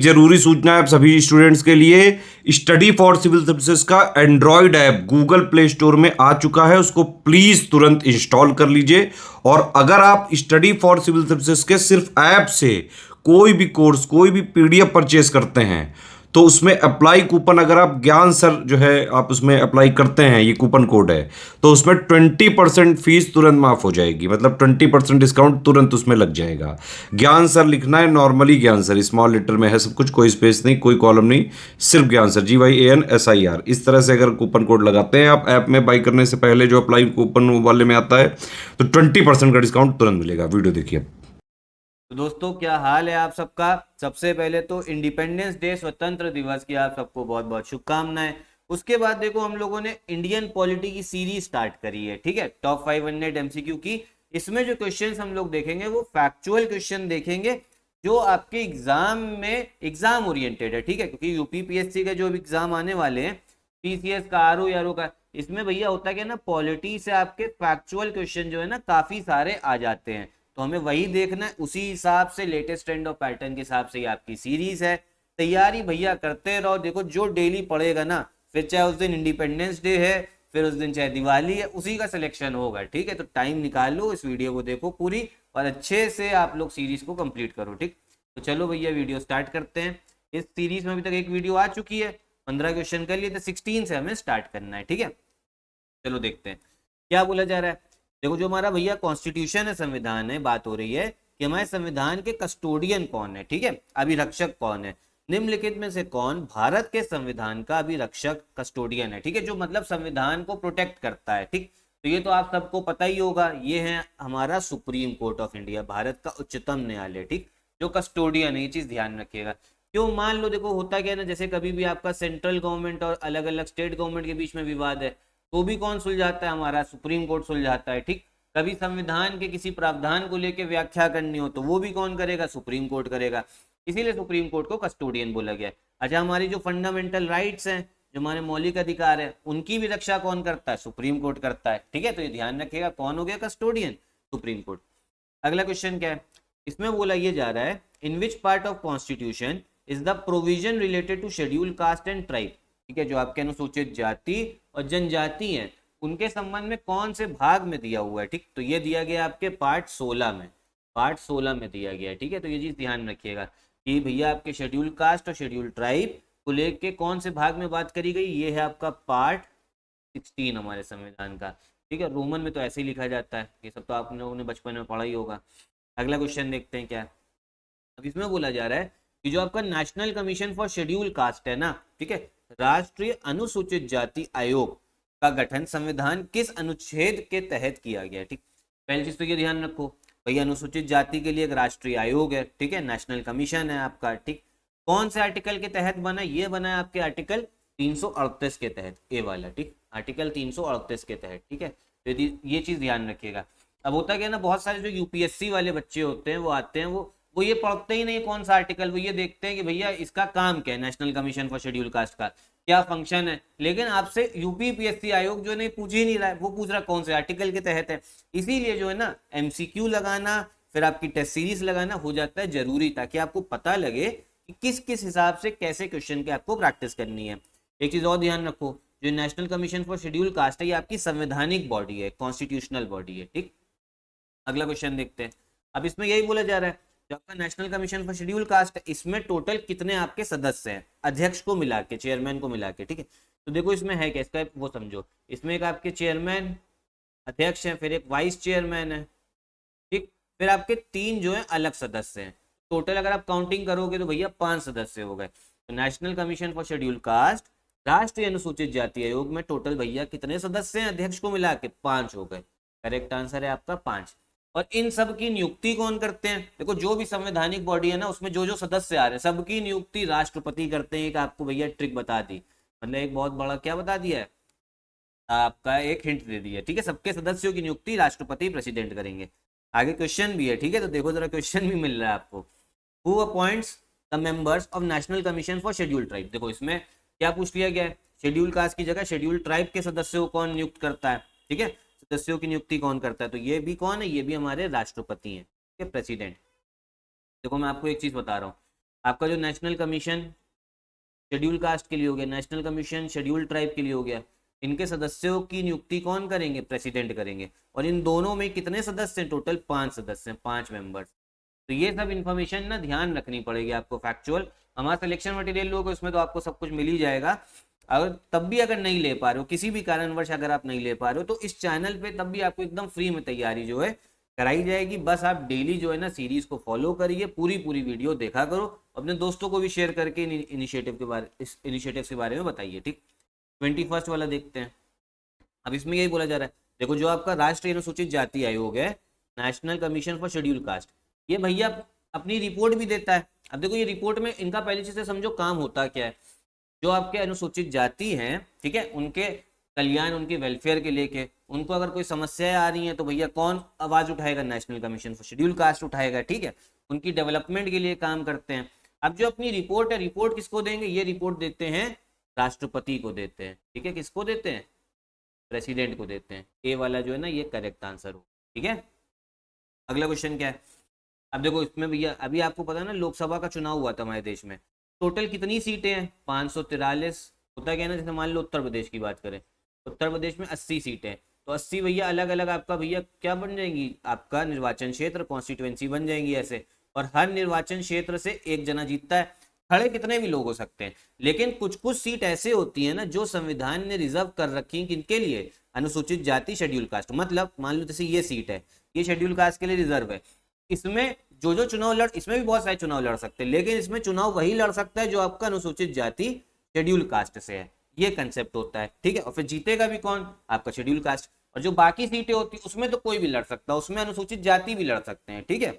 जरूरी सूचना है आप सभी स्टूडेंट्स के लिए, स्टडी फॉर सिविल सर्विसेज का Android app Google play store में आ चुका है, उसको प्लीज तुरंत इंस्टॉल कर लीजिए। और अगर आप स्टडी फॉर सिविल सर्विसेज के सिर्फ ऐप से कोई भी कोर्स, कोई भी पीडीएफ परचेज करते हैं तो उसमें अप्लाई कूपन, अगर आप ज्ञान सर जो है आप उसमें अप्लाई करते हैं, ये कूपन कोड है, तो उसमें 20% फीस तुरंत माफ हो जाएगी, मतलब 20% डिस्काउंट तुरंत उसमें लग जाएगा। ज्ञान सर लिखना है, नॉर्मली ज्ञान सर स्मॉल लेटर में है सब कुछ, कोई स्पेस नहीं, कोई कॉलम नहीं, सिर्फ ज्ञान सर GYANSIR। इस तरह से अगर कूपन कोड लगाते हैं आप ऐप में बाई करने से पहले, जो अप्लाई कूपन वाले में आता है, तो 20% का डिस्काउंट तुरंत मिलेगा। वीडियो देखिए। तो दोस्तों क्या हाल है आप सबका। सबसे पहले तो इंडिपेंडेंस डे, स्वतंत्र दिवस की आप सबको बहुत बहुत शुभकामनाएं। उसके बाद देखो हम लोगों ने इंडियन पॉलिटी की सीरीज स्टार्ट करी है, ठीक है, टॉप 500 MCQ की। इसमें जो क्वेश्चंस हम लोग देखेंगे वो फैक्चुअल क्वेश्चन देखेंगे जो आपके एग्जाम में एग्जाम ओरिएंटेड है, ठीक है, क्योंकि यूपीपीएससी के जो एग्जाम आने वाले हैं, पीसीएस का, आरओ का, इसमें भैया होता है क्या ना, पॉलिटी से आपके फैक्चुअल क्वेश्चन जो है ना काफी सारे आ जाते हैं, तो हमें वही देखना है। उसी हिसाब से लेटेस्ट ट्रेंड और पैटर्न के हिसाब से ये आपकी सीरीज है। तैयारी भैया करते रहो। देखो जो डेली पढ़ेगा ना, फिर चाहे उस दिन इंडिपेंडेंस डे है, फिर उस दिन चाहे दिवाली है, उसी का सिलेक्शन होगा, ठीक है। तो टाइम निकाल लो, इस वीडियो को देखो पूरी और अच्छे से आप लोग सीरीज को कंप्लीट करो, ठीक। तो चलो भैया वीडियो स्टार्ट करते हैं। इस सीरीज में अभी तक एक वीडियो आ चुकी है, 15 क्वेश्चन कर लिए, तो 16 से हमें स्टार्ट करना है, ठीक है। चलो देखते हैं क्या बोला जा रहा है। देखो जो हमारा भैया कॉन्स्टिट्यूशन है, संविधान है, बात हो रही है कि हमारे संविधान के कस्टोडियन कौन है, ठीक है, अभिरक्षक कौन है। निम्नलिखित में से कौन भारत के संविधान का अभिरक्षक कस्टोडियन है, ठीक है, जो मतलब संविधान को प्रोटेक्ट करता है, ठीक। तो ये तो आप सबको पता ही होगा, ये है हमारा supreme court of India, Bharat का उच्चतम न्यायालय, ठीक, जो कस्टोडियन है। ये चीज ध्यान रखिएगा। क्यों, मान लो देखो होता क्या है ना, जैसे कभी भी आपका सेंट्रल गवर्नमेंट और अलग अलग स्टेट गवर्नमेंट के बीच में विवाद है, तो भी कौन सुलझाता है, हमारा सुप्रीम कोर्ट सुलझाता है, ठीक। कभी संविधान के किसी प्रावधान को लेकर व्याख्या करनी हो तो वो भी कौन करेगा, सुप्रीम कोर्ट करेगा। इसीलिए सुप्रीम कोर्ट को कस्टोडियन बोला गया है। अच्छा, हमारी जो फंडामेंटल राइट्स हैं, जो हमारे मौलिक अधिकार है, उनकी भी रक्षा कौन करता है, सुप्रीम कोर्ट करता है, ठीक है। तो ये ध्यान रखिएगा, कौन हो गया कस्टोडियन, सुप्रीम कोर्ट। अगला क्वेश्चन क्या है, इसमें बोला ये जा रहा है, in which part of constitution is the provision related to schedule caste and tribe, ठीक है, जो आपके अनुसूचित जाति और जनजाति हैं, उनके संबंध में कौन से भाग में दिया हुआ है, ठीक। तो ये दिया गया आपके पार्ट 16 में, पार्ट 16 में दिया गया है, ठीक है। तो ये चीज ध्यान रखिएगा कि भैया आपके शेड्यूल कास्ट और शेड्यूल ट्राइब को लेके कौन से भाग में बात करी गई, ये है आपका पार्ट 16 हमारे संविधान का, ठीक है। रोमन में तो ऐसे ही लिखा जाता है, ये सब तो आप लोगों ने बचपन में पढ़ा ही होगा। अगला क्वेश्चन देखते हैं क्या है। अब इसमें बोला जा रहा है कि जो आपका national commission for schedule caste है ना, ठीक है, राष्ट्रीय अनुसूचित जाति आयोग का गठन संविधान किस अनुच्छेद के तहत किया गया, ठीक। पहली चीज तो ये ध्यान रखो भैया, अनुसूचित जाति के लिए एक राष्ट्रीय आयोग है, ठीक है, नेशनल कमीशन है आपका, ठीक। कौन से आर्टिकल के तहत बना, ये बना है आपके आर्टिकल 338 के तहत, ए वाला, ठीक, आर्टिकल 338 के तहत, ठीक है। तो ये चीज ध्यान रखिएगा। अब होता क्या ना, बहुत सारे जो यूपीएससी वाले बच्चे होते हैं वो आते हैं, वो ये पढ़ते ही नहीं कौन सा आर्टिकल, वो ये देखते हैं कि भैया इसका काम क्या है, national commission for schedule caste का क्या फंक्शन है, लेकिन आपसे यूपीपीएससी आयोग जो नहीं पूछ ही नहीं रहा है, वो पूछ रहा कौन से आर्टिकल के तहत है। इसीलिए जो है ना एमसीक्यू लगाना, फिर आपकी टेस्ट सीरीज लगाना हो जाता है जरूरी, ताकि आपको पता लगे कि किस किस हिसाब से कैसे क्वेश्चन की आपको प्रैक्टिस करनी है। एक चीज और ध्यान रखो, जो national commission for schedule caste है, ये आपकी संवैधानिक बॉडी है, कॉन्स्टिट्यूशनल बॉडी है, ठीक। अगला क्वेश्चन देखते हैं। अब इसमें यही बोला जा रहा है, जो आपका national commission for schedule caste है, इसमें टोटल कितने आपके सदस्य हैं, अध्यक्ष को मिला के, चेयरमैन को मिला के, ठीक है। तो देखो इसमें है क्या, इसका वो समझो, इसमें एक आपके चेयरमैन अध्यक्ष है, फिर एक वाइस चेयरमैन है, ठीक, फिर आपके 3 जो है अलग सदस्य हैं। टोटल अगर आप काउंटिंग करोगे तो भैया 5 सदस्य हो गए। तो national commission for schedule caste, राष्ट्रीय अनुसूचित जाति आयोग में टोटल भैया कितने सदस्य हैं, अध्यक्ष को मिला के 5 हो गए। करेक्ट आंसर है आपका 5। और इन सब की नियुक्ति कौन करते हैं, देखो जो भी संवैधानिक बॉडी है ना, उसमें जो जो सदस्य आ रहे हैं सबकी नियुक्ति राष्ट्रपति करते हैं। एक आपको भैया ट्रिक बता दी, मतलब एक बहुत बड़ा क्या बता दिया है, आपका एक हिंट दे दिया, ठीक है। सबके सदस्यों की नियुक्ति राष्ट्रपति प्रेसिडेंट करेंगे। आगे क्वेश्चन भी है, ठीक है, तो देखो जरा क्वेश्चन भी मिल रहा है आपको। Who appoints the members of national commission for schedule tribe, देखो इसमें क्या पूछ लिया गया है, शेड्यूल कास्ट की जगह शेड्यूल ट्राइब के सदस्यों को कौन नियुक्त करता है, ठीक है, सदस्यों की नियुक्ति कौन करता है, तो ये भी कौन है, ये भी हमारे राष्ट्रपति हैं, ठीक है, प्रेसिडेंट। देखो मैं आपको एक चीज बता रहा हूँ, आपका जो नेशनल कमीशन शेड्यूल कास्ट के लिए हो गया, नेशनल कमीशन शेड्यूल ट्राइब के लिए हो गया, इनके सदस्यों की नियुक्ति कौन करेंगे? प्रेसिडेंट करेंगे। और इन दोनों में कितने सदस्य हैं? टोटल 5 सदस्य हैं, 5 मेंबर्स। तो ये सब इन्फॉर्मेशन ना ध्यान रखनी पड़ेगी आपको फैक्चुअल। हमारा सिलेक्शन मटेरियल लोगे उसमें तो आपको सब कुछ मिल ही जाएगा। अगर तब भी अगर नहीं ले पा रहे हो, किसी भी कारणवश अगर आप नहीं ले पा रहे हो, तो इस चैनल पे तब भी आपको एकदम फ्री में तैयारी जो है कराई जाएगी। बस आप डेली जो है ना सीरीज को फॉलो करिए, पूरी पूरी वीडियो देखा करो, अपने दोस्तों को भी शेयर करके इस इनिशिएटिव के बारे में बताइए। ठीक, 21 वाला देखते हैं। अब इसमें यही बोला जा रहा है, देखो जो आपका राष्ट्रीय अनुसूचित जाति आयोग है, national commission for schedule caste, ये भैया अपनी रिपोर्ट भी देता है। अब देखो ये रिपोर्ट में इनका पहले चीज से समझो काम होता क्या है। जो आपके अनुसूचित जाति हैं, ठीक है, उनके कल्याण, उनके वेलफेयर के लेके उनको अगर कोई समस्याएं आ रही हैं तो भैया कौन आवाज उठाएगा? National commission for schedule caste उठाएगा। ठीक है, उनकी डेवलपमेंट के लिए काम करते हैं। अब जो अपनी रिपोर्ट है, रिपोर्ट किसको देंगे? ये रिपोर्ट देते हैं राष्ट्रपति को देते हैं। ठीक है, किसको देते हैं? प्रेसिडेंट को देते हैं। ए वाला जो है ना ये करेक्ट आंसर हो। ठीक है, अगला क्वेश्चन क्या है? अब देखो इसमें भैया अभी आपको पता है ना लोकसभा का चुनाव हुआ था हमारे देश में, टोटल कितनी सीटें हैं? 543। होता क्या है ना, जैसे मान लो उत्तर प्रदेश की बात करें, उत्तर प्रदेश में 80 सीटें, तो 80 भैया अलग अलग आपका भैया क्या बन जाएंगी? आपका निर्वाचन क्षेत्र, कॉन्स्टिट्यूएंसी बन जाएंगी ऐसे। और हर निर्वाचन क्षेत्र से एक जना जीतता है। खड़े कितने भी लोग हो सकते हैं, लेकिन कुछ कुछ सीट ऐसे होती है ना जो संविधान ने रिजर्व कर रखी है। किनके लिए? अनुसूचित जाति शेड्यूल कास्ट। मतलब मान लो जैसे ये सीट है, ये शेड्यूल कास्ट के लिए रिजर्व है। इसमें जो चुनाव इसमें भी बहुत सारे चुनाव लड़ सकते हैं, लेकिन इसमें चुनाव वही लड़ सकता है जो आपका अनुसूचित जाति शेड्यूल कास्ट से है। ये कंसेप्ट होता है। ठीक है, और फिर जीतेगा भी कौन? आपका शेड्यूल कास्ट। और जो बाकी सीटें होती है उसमें तो कोई भी लड़ सकता है, उसमें अनुसूचित जाति भी लड़ सकते हैं। ठीक है,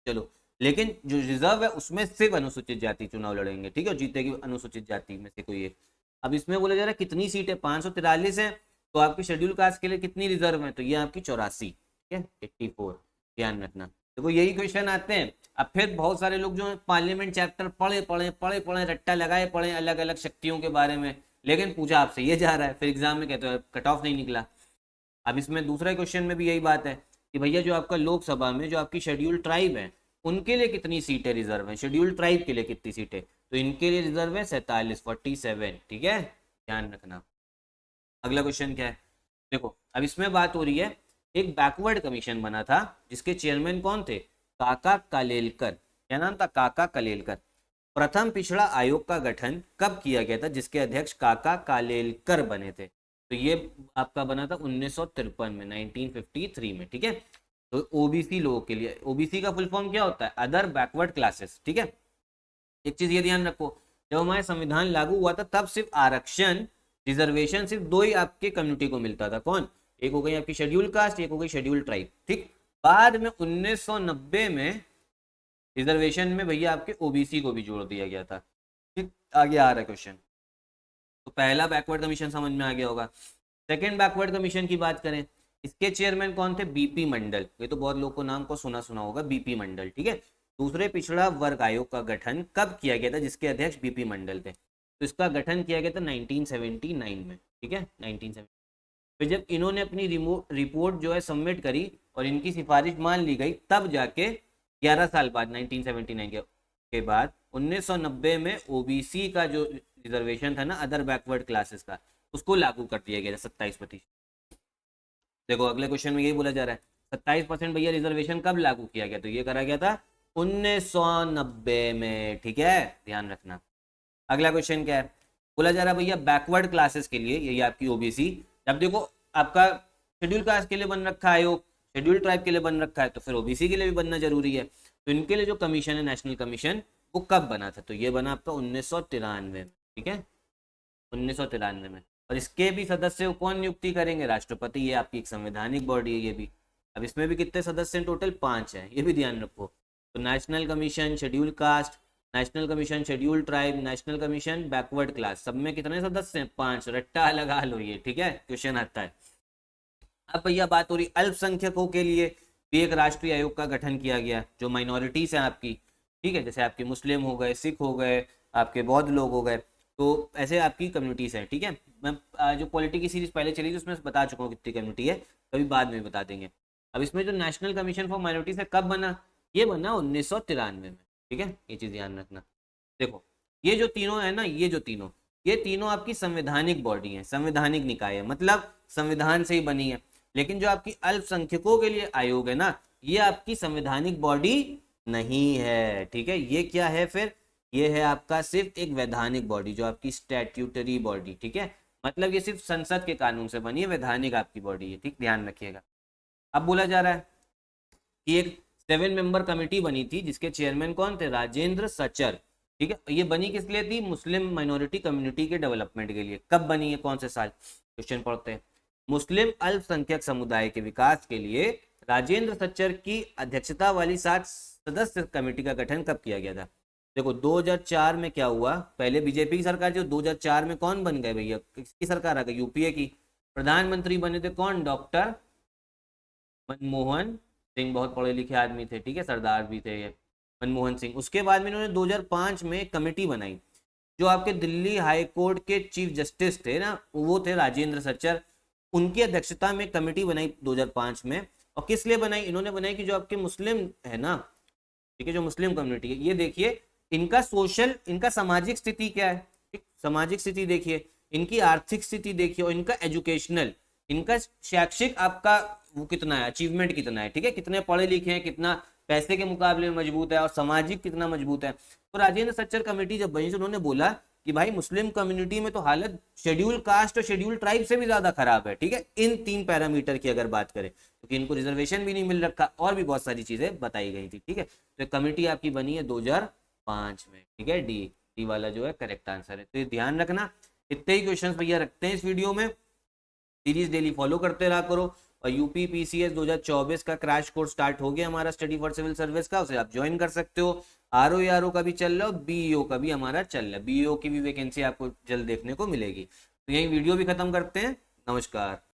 चलो, लेकिन जो रिजर्व है उसमें सिर्फ अनुसूचित जाति चुनाव लड़ेंगे। ठीक है, जीतेगी अनुसूचित जाति में से कोई एक। अब इसमें बोला जा रहा है कितनी सीटें? 543 है। तो आपकी शेड्यूल कास्ट के लिए कितनी रिजर्व है? तो ये आपकी 84। ठीक है, 84, ध्यान रखना। देखो यही क्वेश्चन आते हैं। अब फिर बहुत सारे लोग जो पार्लियामेंट चैप्टर पढ़े रट्टा लगाए पढ़े अलग अलग शक्तियों के बारे में, लेकिन पूछा आपसे ये जा रहा है, फिर एग्जाम में कहते हैं कट ऑफ नहीं निकला। अब इसमें दूसरे क्वेश्चन में भी यही बात है कि भैया जो आपका लोकसभा में जो आपकी शेड्यूल ट्राइब है उनके लिए कितनी सीटें रिजर्व हैं? शेड्यूल ट्राइब के लिए कितनी सीटें? तो इनके लिए रिजर्व है 47, 47। ठीक है, ध्यान रखना। अगला क्वेश्चन क्या है? देखो अब इसमें बात हो रही है, एक बैकवर्ड कमीशन बना था जिसके चेयरमैन कौन थे? काका कालेलकर। क्या नाम था? काका कालेलकर। प्रथम पिछड़ा आयोग का गठन कब किया गया था जिसके अध्यक्ष काका कालेलकर बने थे? तो ये आपका बना था 1953 में, 1953 में। ठीक है, तो ओबीसी लोगों के लिए, ओबीसी का फुल फॉर्म क्या होता है? Other backward classes. ठीक है, एक चीज ये ध्यान रखो, जब हमारा संविधान लागू हुआ था तब सिर्फ आरक्षण, रिजर्वेशन सिर्फ दो ही आपके कम्युनिटी को मिलता था। कौन? एक हो गई आपकी शेड्यूल कास्ट, एक हो गई शेड्यूल ट्राइब। ठीक, बाद में 1990 में रिजर्वेशन में भैया आपके ओबीसी को भी जोड़ दिया गया था। ठीक, आगे आ रहा है क्वेश्चन। तो पहला बैकवर्ड कमीशन समझ में आ गया होगा। सेकंड बैकवर्ड कमीशन की बात करें, इसके चेयरमैन कौन थे? बीपी मंडल। ये तो बहुत लोगों को नाम को सुना होगा, बीपी मंडल। ठीक है, दूसरे पिछड़ा वर्ग आयोग का गठन कब किया गया था जिसके अध्यक्ष बीपी मंडल थे? तो इसका गठन किया गया था 1979 में। ठीक है, 1979। फिर जब इन्होंने अपनी रिपोर्ट जो है सबमिट करी और इनकी सिफारिश मान ली गई, तब जाके 11 साल बाद 1979 के बाद 1990 में ओबीसी का जो रिजर्वेशन था ना अदर बैकवर्ड क्लासेस का, उसको लागू कर दिया गया था 27%। देखो अगले क्वेश्चन में यही बोला जा रहा है 27% भैया रिजर्वेशन कब लागू किया गया? तो ये करा गया था 1990 में। ठीक है, ध्यान रखना। अगला क्वेश्चन क्या है? बोला जा रहा है भैया बैकवर्ड क्लासेस के लिए, यही आपकी ओबीसी, जब देखो आपका शेड्यूल कास्ट के लिए बन रखा है आयोग, शेड्यूल ट्राइब के लिए बन रखा है, तो फिर ओबीसी के लिए भी बनना जरूरी है। तो इनके लिए जो कमीशन है नेशनल कमीशन, वो कब बना था? तो ये बना आपका 1993 में। ठीक है, 1993 में। और इसके भी सदस्य को कौन नियुक्ति करेंगे? राष्ट्रपति। ये आपकी एक संवैधानिक बॉडी है ये भी। अब इसमें भी कितने सदस्य हैं? टोटल 5 हैं, ये भी ध्यान रखो। तो national commission schedule caste, national commission schedule tribe, national commission backward class, सब में कितने सदस्य हैं? 5। रट्टा लगा लो ये। ठीक है, क्वेश्चन आता है। अब भैया बात हो रही अल्पसंख्यकों के लिए भी एक राष्ट्रीय आयोग का गठन किया गया, जो माइनॉरिटीज हैं आपकी। ठीक है, जैसे आपके मुस्लिम हो गए, सिख हो गए, आपके बौद्ध लोग हो गए, तो ऐसे आपकी कम्युनिटीज हैं। ठीक है, मैं जो पॉलिटी की सीरीज पहले चली थी उसमें बता चुका हूँ कितनी कम्युनिटी है, कभी बाद में बता देंगे। अब इसमें जो नेशनल कमीशन फॉर माइनॉरिटीज है कब बना? ये बना 1993 में। ठीक है, ये चीज ध्यान रखना। देखो ये जो तीनों है ना, ये तीनों आपकी संवैधानिक बॉडी है, संवैधानिक निकाय है, मतलब संविधान से ही बनी है। लेकिन जो आपकी अल्पसंख्यकों के लिए आयोग है ना, ये आपकी संवैधानिक बॉडी नहीं है, ठीक है। ये क्या है फिर, ये है आपका सिर्फ एक वैधानिक बॉडी, जो आपकी स्टैट्यूटरी बॉडी, ठीक है। मतलब ये सिर्फ संसद के कानून से बनी है, वैधानिक आपकी बॉडी है, ठीक, ध्यान रखिएगा। अब बोला जा रहा है कि एक 7 मेंबर कमेटी बनी थी जिसके चेयरमैन कौन थे, राजेंद्र सचर, ठीक है। ये बनी किस लिए थी, मुस्लिम माइनॉरिटी कम्युनिटी के डेवलपमेंट के लिए। कब बनी है, कौन से साल, क्वेश्चन पढ़ते हैं। मुस्लिम अल्पसंख्यक समुदाय के विकास के लिए राजेंद्र सच्चर की अध्यक्षता वाली 7 सदस्य कमेटी का गठन कब किया गया था। देखो 2004 में क्या हुआ, पहले बीजेपी की सरकार थी, 2004 में कौन बन गए भैया, किसकी सरकार आ गई, यूपीए की। प्रधानमंत्री बने थे कौन, डॉक्टर मनमोहन सिंह, बहुत पढ़े लिखे आदमी थे, ठीक है, सरदार भी थे ये मनमोहन सिंह। उसके बाद में इन्होंने 2005 में कमेटी बनाई, जो आपके दिल्ली हाई कोर्ट के चीफ जस्टिस थे ना, वो थे राजेंद्र सच्चर, उनकी अध्यक्षता में कमेटी बनाई 2005 में। और किस लिए बनाई, इन्होंने बनाई कि जो आपके मुस्लिम है ना, ठीक है, जो मुस्लिम कम्युनिटी है, ये देखिए इनका सोशल, इनका सामाजिक स्थिति क्या है, ठीक, सामाजिक स्थिति देखिए, इनकी आर्थिक स्थिति देखिए, और इनका एजुकेशनल, इनका शैक्षिक आपका वो कितना है, अचीवमेंट कितना है, ठीक है, कितने पढ़े लिखे हैं, कितना पैसे के मुकाबले में मजबूत है, और सामाजिक कितना मजबूत है। तो राजेंद्र सच्चर कमेटी जब बनी तो उन्होंने बोला कि भाई मुस्लिम कम्युनिटी में तो हालत शेड्यूल कास्ट और शेड्यूल ट्राइब से भी ज्यादा खराब है, ठीक है, इन 3 पैरामीटर की अगर बात करें, क्योंकि इनको रिजर्वेशन भी नहीं मिल रखा, और भी बहुत सारी चीजें बताई गई थी, ठीक है। तो कमेटी आपकी बनी है 2005 में, ठीक है, डी वाला जो है करेक्ट आंसर है। तो ये ध्यान रखना, इतने ही क्वेश्चन भैया रखते हैं इस वीडियो में। सीरीज डेली फॉलो करते रहा करो। और यूपी पीसीएस 2024 का क्रैश कोर्स स्टार्ट हो गया हमारा स्टडी फॉर सिविल सर्विस का, उसे आप ज्वाइन कर सकते हो। आरओ का भी चल रहा है, बीईओ का भी हमारा चल रहा है, बीईओ की भी वैकेंसी आपको जल्द देखने को मिलेगी। तो यही वीडियो भी खत्म करते हैं, नमस्कार।